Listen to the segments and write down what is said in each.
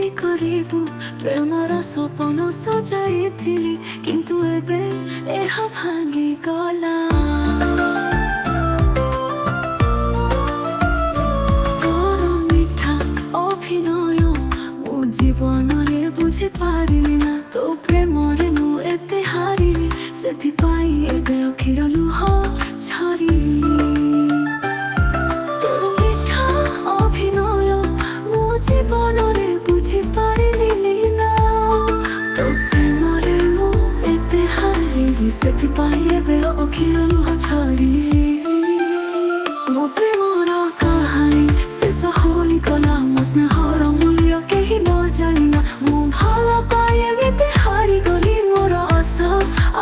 ଏମିତି କରିବୁ ପ୍ରେମର ସପନ ସଜାଇଥିଲି କିନ୍ତୁ ଏବେ ଏହା ଭାଙ୍ଗିଗଲା। ତୋର ମିଠା ଅଭିନୟ ମୋ ଜୀବନରେ ବୁଝିପାରିଲି ନା, ତୋ ପ୍ରେମରେ ମୁଁ ଏତେ ହାରିଲି, ସେଥିପାଇଁ ଏବେ ଅଖିର ଲୁହ ଝରିଲି। ତୋର ମିଠା ଅଭିନୟ ମୋ ଜୀବନରେ ବୁଝିପାରିଲି ନା, ତୋ ପ୍ରେମରେ ମୁଁ ଏତେ ହାରିଲି, ସେଥିପାଇଁ ଏବେ ଅଖିର ଲୁହ ଝରିଲି। ମୋ ପ୍ରେମର କାହାଣୀ ଶେଷ ହୋଇଗଲା, ମୋ ସ୍ନେହର ମୂଲ୍ୟ କେହି ନ ଜାଣିଲା, ମୁଁ ଭଲ ପାଇ ଏମିତି ହାରିଗଲି, ମୋର ଆଶା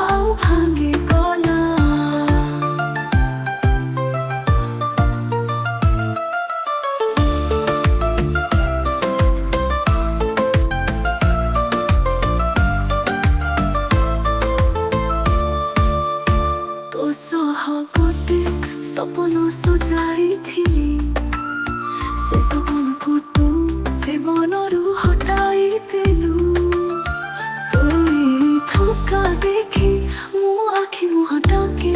ଆଉ ଭାଙ୍ଗିଗଲା। ତୋ ସହ ଗୋଟେ ସପନ ସଜାଇଥିଲି, ସେ ସପନକୁ ତୁ ଜୀବନରୁ ହଟାଇଦେଲୁ। ତୋରି ଧୋକା ଦେଖି ମୋ ଆଖି ମୁହଁ ଡାକେ,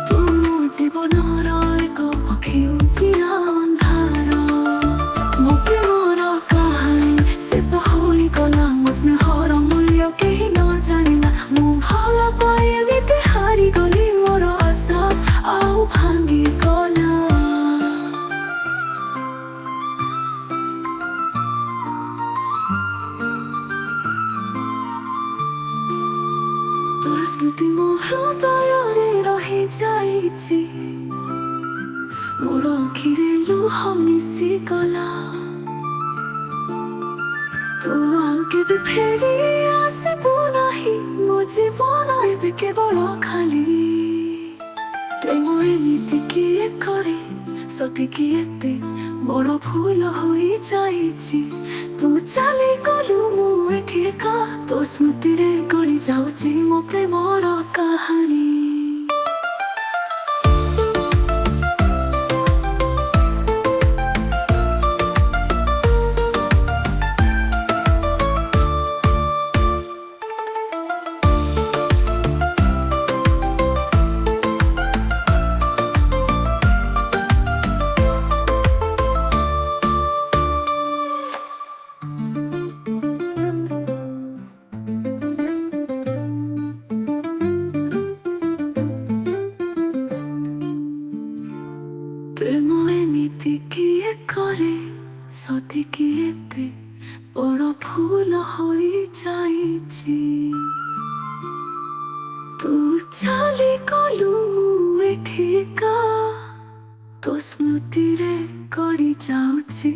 ତୁ ମୋ ଜୀବନର ଏକ ଅଖି ଉଜିଆ ଅନ୍ଧାର। ମୋ ପ୍ରେମର କାହାଣୀ ଶେଷ ହୋଇଗଲା, ମୋ ସ୍ନେହର ମୂଲ୍ୟ କେହି ନ ଜାଣିଲା, ମୁଁ ଭଲ ପାଇ ଏମିତି ହାରିଗଲି, ମୋର ଆଶା ଆଉ ଭାଙ୍ଗିଗଲା। ତୋର ସ୍ମୃତି ମୋ ହୃଦୟରେ ରହିଯାଇଛି, ମୋର ଆଖିରେ ଲୁହ ମିଶିଗଲା। ତୁ ଆଉ କେବେ ଫେରି ଆସିବୁ ନାହିଁ, ମୋ ଜୀବନ ଏବେ କେବଳ ଖାଲି। ପ୍ରେମ ଏମିତି କିଏ କରେ, ସତେକି ଏତେ ବଡ଼ ଭୁଲ ହୋଇଯାଇଛି। ତୁ ଚାଲିଗଲୁ, ମୁଁ ଏଠି ଏକା, ତୋ ସ୍ମୃତିରେ ଗଡ଼ି ଯାଉଛି ମୋ ପ୍ରେମର କାହାଣୀ। ପ୍ରେମ ଏମିତି କିଏ କରେ, ସତେକି ଏତେ ବଡ଼ ଭୁଲ ହୋଇଯାଇଛି। ତୁ ଚାଲିଗଲୁ, ମୁଁ ଏଠି ଏକା, ତୋ ସ୍ମୃତିରେ ଗଡ଼ି ଯାଉଛି